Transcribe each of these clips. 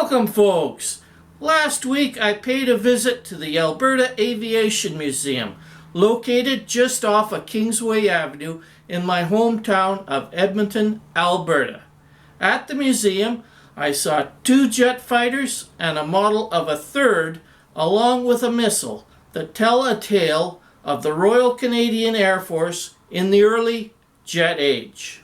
Welcome, folks! Last week I paid a visit to the Alberta Aviation Museum, located just off of Kingsway Avenue in my hometown of Edmonton, Alberta. At the museum, I saw 2 jet fighters and a model of a third, along with a missile, that tell a tale of the Royal Canadian Airforce in the early jet age.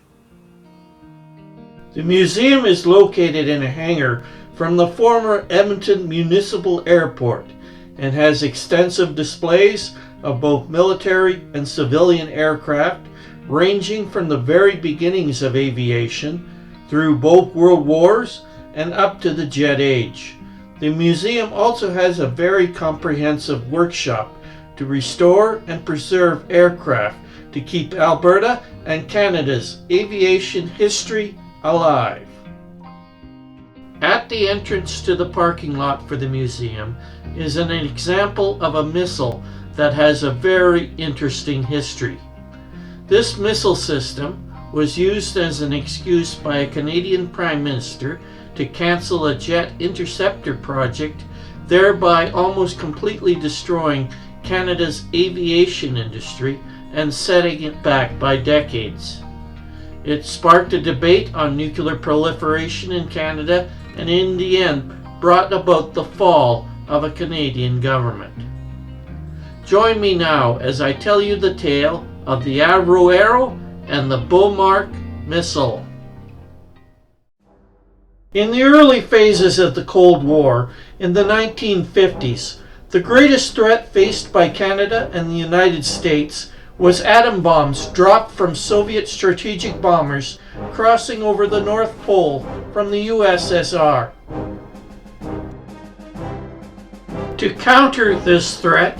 The museum is located in a hangar from the former Edmonton Municipal Airport and has extensive displays of both military and civilian aircraft ranging from the very beginnings of aviation through both world wars and up to the jet age. The museum also has a very comprehensive workshop to restore and preserve aircraft to keep Alberta and Canada's aviation history alive. At the entrance to the parking lot for the museum is an example of a missile that has a very interesting history. This missile system was used as an excuse by a Canadian Prime Minister to cancel a jet interceptor project, thereby almost completely destroying Canada's aviation industry and setting it back by decades. It sparked a debate on nuclear proliferation in Canada and in the end brought about the fall of a Canadian government. Join me now as I tell you the tale of the Avro Arrow and the Bullmark Missile. In the early phases of the Cold War, in the 1950s, the greatest threat faced by Canada and the United States was atom bombs dropped from Soviet strategic bombers crossing over the North Pole from the USSR. To counter this threat,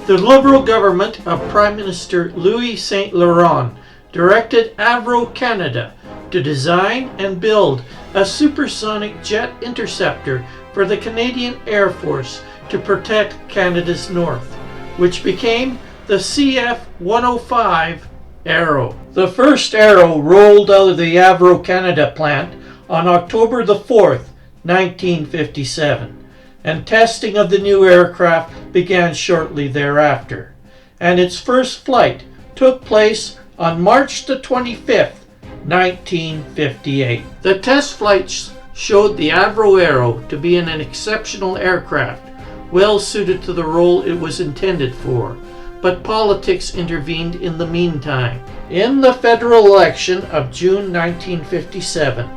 the Liberal government of Prime Minister Louis St. Laurent directed Avro Canada to design and build a supersonic jet interceptor for the Canadian Air Force to protect Canada's north, which became the CF101 Arrow. The first Arrow rolled out of the Avro Canada plant on October the 4th, 1957, and testing of the new aircraft began shortly thereafter, and its first flight took place on March the 25th, 1958. The test flights showed the Avro Arrow to be an exceptional aircraft, well suited to the role it was intended for, but politics intervened in the meantime. In the federal election of June 1957,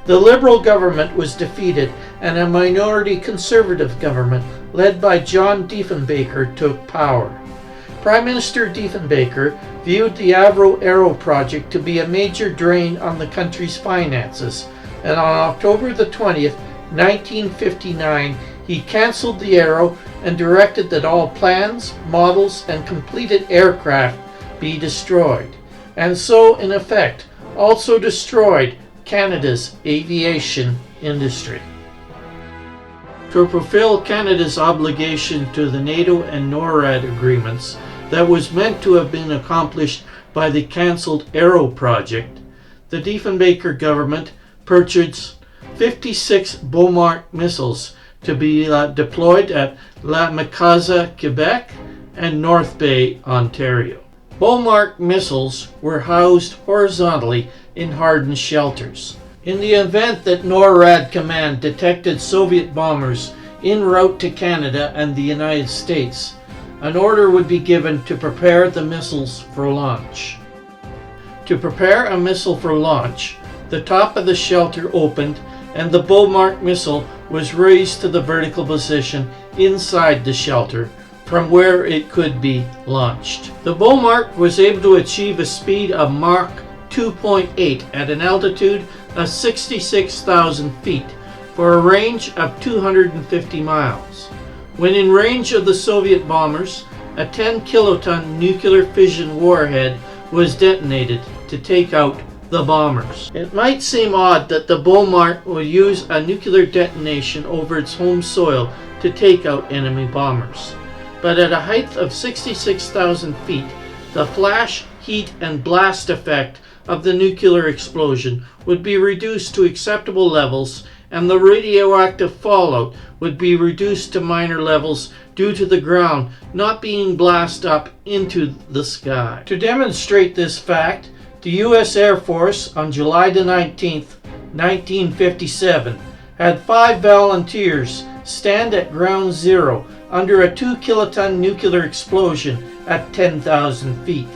the Liberal government was defeated and a minority Conservative government led by John Diefenbaker took power. Prime Minister Diefenbaker viewed the Avro Arrow project to be a major drain on the country's finances, and on October the 20th, 1959, he cancelled the Arrow and directed that all plans, models, and completed aircraft be destroyed, and so, in effect, also destroyed Canada's aviation industry. To fulfill Canada's obligation to the NATO and NORAD agreements that was meant to have been accomplished by the cancelled Arrow project, the Diefenbaker government purchased 56 Bullmark missiles to be deployed at La Mikaza, Quebec, and North Bay, Ontario. Bullmark missiles were housed horizontally in hardened shelters. In the event that NORAD Command detected Soviet bombers en route to Canada and the United States, an order would be given to prepare the missiles for launch. To prepare a missile for launch, the top of the shelter opened and the Bullmark missile was raised to the vertical position inside the shelter from where it could be launched. The Bullmark was able to achieve a speed of Mach 2.8 at an altitude of 66,000 feet for a range of 250 miles. When in range of the Soviet bombers, a 10-kiloton nuclear fission warhead was detonated to take out the bombers. It might seem odd that the Bullmark will use a nuclear detonation over its home soil to take out enemy bombers. But at a height of 66,000 feet, the flash, heat, and blast effect of the nuclear explosion would be reduced to acceptable levels and the radioactive fallout would be reduced to minor levels due to the ground not being blasted up into the sky. To demonstrate this fact, the U.S. Air Force on July 19, 1957, had 5 volunteers stand at ground zero under a 2-kiloton nuclear explosion at 10,000 feet.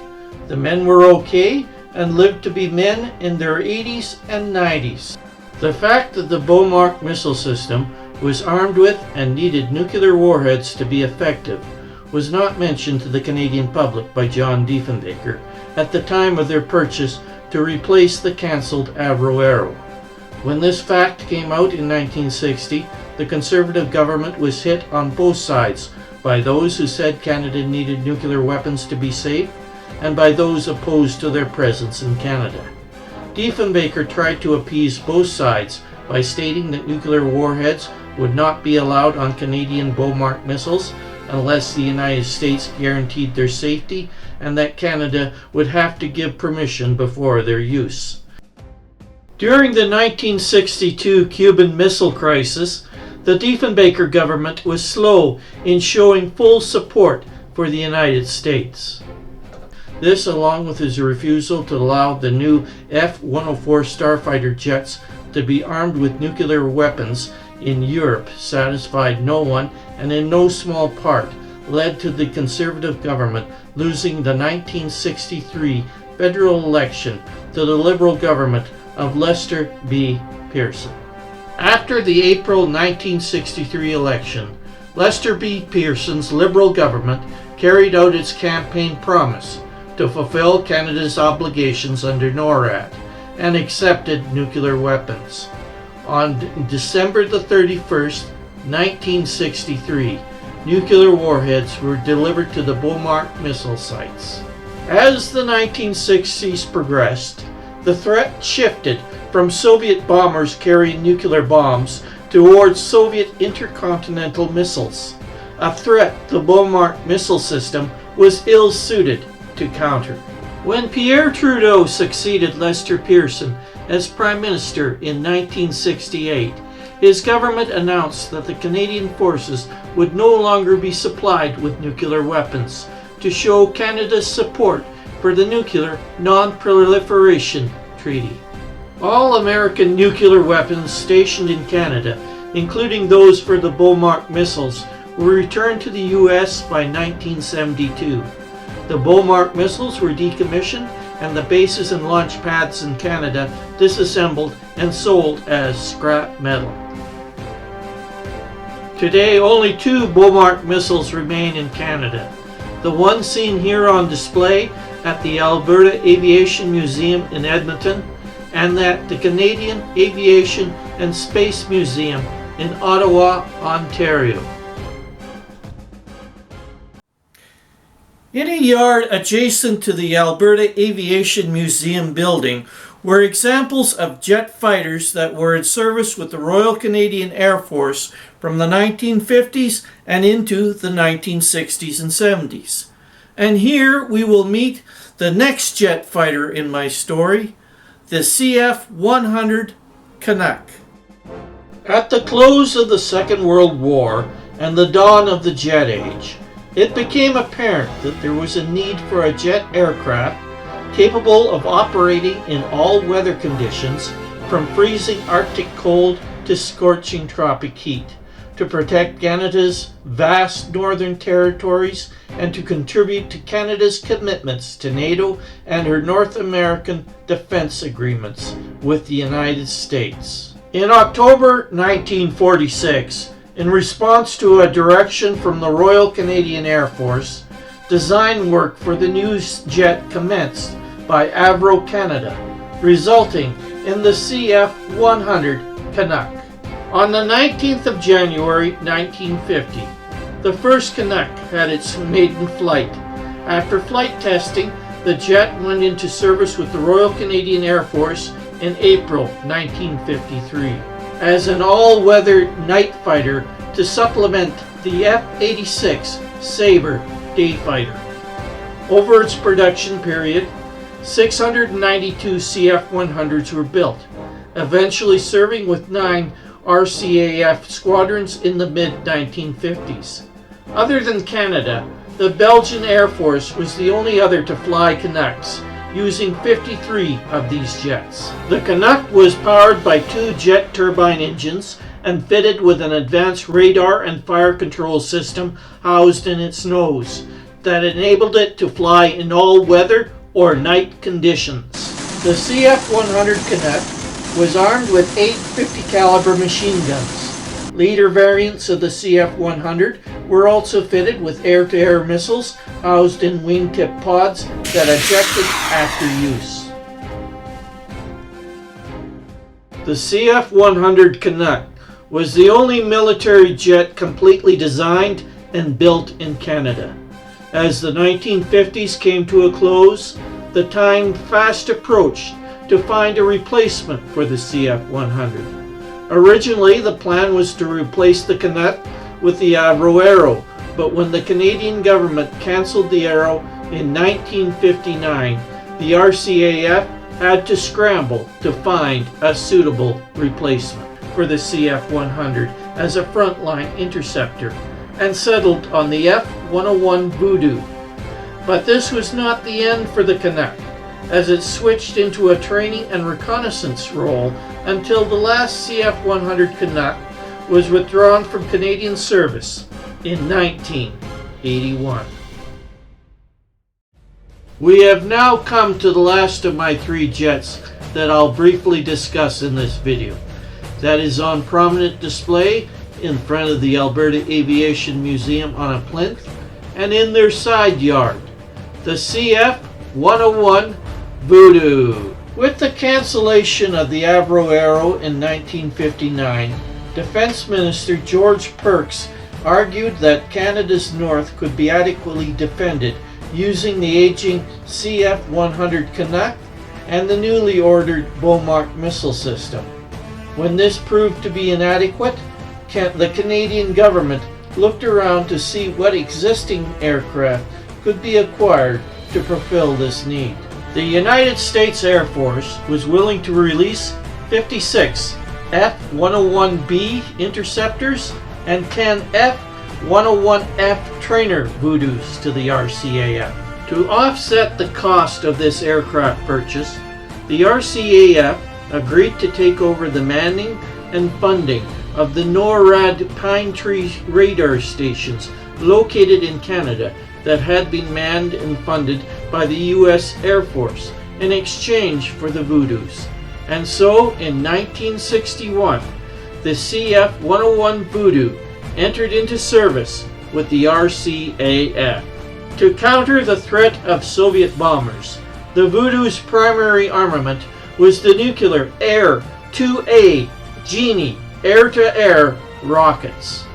The men were okay and lived to be men in their 80s and 90s. The fact that the Bullmark missile system was armed with and needed nuclear warheads to be effective was not mentioned to the Canadian public by John Diefenbaker at the time of their purchase to replace the cancelled Avro Arrow. When this fact came out in 1960, the Conservative government was hit on both sides by those who said Canada needed nuclear weapons to be safe and by those opposed to their presence in Canada. Diefenbaker tried to appease both sides by stating that nuclear warheads would not be allowed on Canadian Bullmark missiles unless the United States guaranteed their safety and that Canada would have to give permission before their use. During the 1962 Cuban Missile Crisis, the Diefenbaker government was slow in showing full support for the United States. This, along with his refusal to allow the new F-104 starfighter jets to be armed with nuclear weapons in Europe, satisfied no one and in no small part led to the Conservative government losing the 1963 federal election to the Liberal government of Lester B. Pearson. After the April 1963 election, Lester B. Pearson's Liberal government carried out its campaign promise to fulfill Canada's obligations under NORAD and accepted nuclear weapons. On December the 31st, 1963, nuclear warheads were delivered to the Bullmark missile sites. As the 1960s progressed, the threat shifted from Soviet bombers carrying nuclear bombs towards Soviet intercontinental missiles, a threat the Bullmark missile system was ill-suited to counter. When Pierre Trudeau succeeded Lester Pearson as Prime Minister in 1968, his government announced that the Canadian forces would no longer be supplied with nuclear weapons to show Canada's support for the Nuclear Non-Proliferation Treaty. All American nuclear weapons stationed in Canada, including those for the Bullmark missiles, were returned to the U.S. by 1972. The Bullmark missiles were decommissioned and the bases and launch pads in Canada disassembled and sold as scrap metal. Today, only 2 Bullmark missiles remain in Canada. The one seen here on display at the Alberta Aviation Museum in Edmonton, and at the Canadian Aviation and Space Museum in Ottawa, Ontario. In a yard adjacent to the Alberta Aviation Museum building were examples of jet fighters that were in service with the Royal Canadian Airforce from the 1950s and into the 1960s and 70s. And here we will meet the next jet fighter in my story, the CF101 Canuck. At the close of the Second World War and the dawn of the jet age, it became apparent that there was a need for a jet aircraft capable of operating in all weather conditions, from freezing Arctic cold to scorching tropic heat, to protect Canada's vast northern territories and to contribute to Canada's commitments to NATO and her North American defense agreements with the United States. In October 1946, in response to a direction from the Royal Canadian Airforce, design work for the new jet commenced by Avro Canada, resulting in the CF100 Canuck. On the 19th of January 1950, the first Canuck had its maiden flight. After flight testing, the jet went into service with the Royal Canadian Air Force in April 1953 as an all-weather night fighter to supplement the F-86 Sabre day fighter. Over its production period, 692 CF-100s were built, eventually serving with 9 RCAF squadrons in the mid-1950s. Other than Canada, the Belgian Air Force was the only other to fly Canucks, using 53 of these jets. The Canuck was powered by 2 jet turbine engines and fitted with an advanced radar and fire control system housed in its nose that enabled it to fly in all weather or night conditions. The CF100 Canuck was armed with 8 50 caliber machine guns. Later variants of the CF100 were also fitted with air-to-air missiles housed in wingtip pods that ejected after use. The CF100 Canuck was the only military jet completely designed and built in Canada. As the 1950s came to a close, the time fast approached to find a replacement for the CF100. Originally, the plan was to replace the Canuck with the Avro Arrow, but when the Canadian government cancelled the Arrow in 1959, the RCAF had to scramble to find a suitable replacement for the CF100 as a frontline interceptor, and settled on the CF101 Voodoo. But this was not the end for the Canuck, as it switched into a training and reconnaissance role until the last CF100 Canuck was withdrawn from Canadian service in 1981. We have now come to the last of my 3 jets that I'll briefly discuss in this video. That is on prominent display in front of the Alberta Aviation Museum on a plinth and in their side yard, the CF101 Voodoo. With the cancellation of the Avro Arrow in 1959, Defence Minister George Perks argued that Canada's north could be adequately defended using the aging CF100 Canuck and the newly ordered Bullmark Missile system. When this proved to be inadequate, the Canadian government looked around to see what existing aircraft could be acquired to fulfill this need. The United States Air Force was willing to release 56 F-101B interceptors and 10 F-101F trainer Voodoos to the RCAF. To offset the cost of this aircraft purchase, the RCAF agreed to take over the manning and funding of the NORAD Pine Tree radar stations located in Canada that had been manned and funded by the U.S. Air Force in exchange for the Voodoos. And so, in 1961, the CF101 Voodoo entered into service with the RCAF. To counter the threat of Soviet bombers, the Voodoo's primary armament was the nuclear Air-2A Genie air-to-air rockets.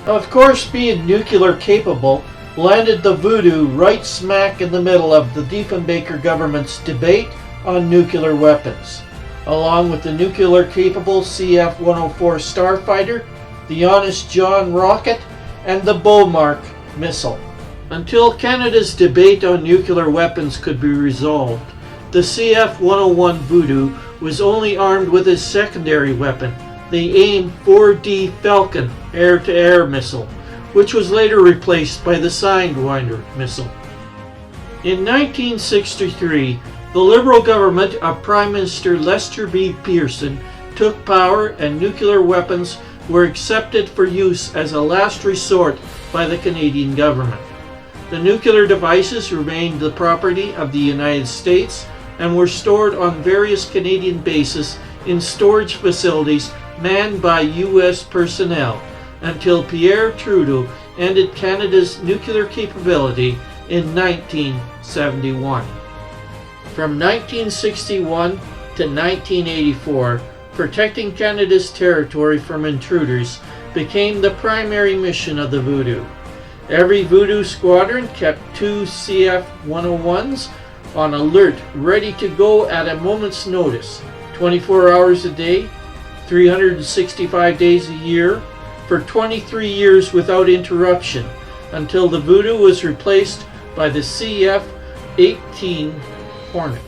Of course, being nuclear capable landed the Voodoo right smack in the middle of the Diefenbaker government's debate on nuclear weapons, along with the nuclear-capable CF-104 Starfighter, the Honest John rocket, and the Bullmark Missile. Until Canada's debate on nuclear weapons could be resolved, the CF-101 Voodoo was only armed with his secondary weapon, the AIM-4D Falcon air-to-air missile, which was later replaced by the Sidewinder missile. In 1963, the Liberal government of Prime Minister Lester B. Pearson took power, and nuclear weapons were accepted for use as a last resort by the Canadian government. The nuclear devices remained the property of the United States and were stored on various Canadian bases in storage facilities manned by U.S. personnel until Pierre Trudeau ended Canada's nuclear capability in 1971. From 1961 to 1984, protecting Canada's territory from intruders became the primary mission of the Voodoo. Every Voodoo squadron kept 2 CF-101s on alert, ready to go at a moment's notice, 24 hours a day, 365 days a year, for 23 years without interruption, until the Voodoo was replaced by the CF-18 Hornet.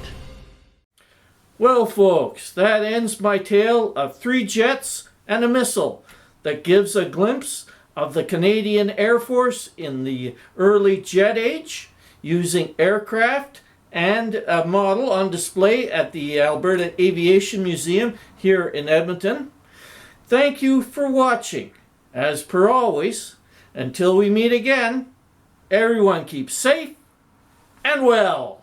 Well, folks, that ends my tale of 3 jets and a missile that gives a glimpse of the Canadian Air Force in the early jet age, using aircraft and a model on display at the Alberta Aviation Museum here in Edmonton. Thank you for watching. As per always, until we meet again, everyone keep safe and well.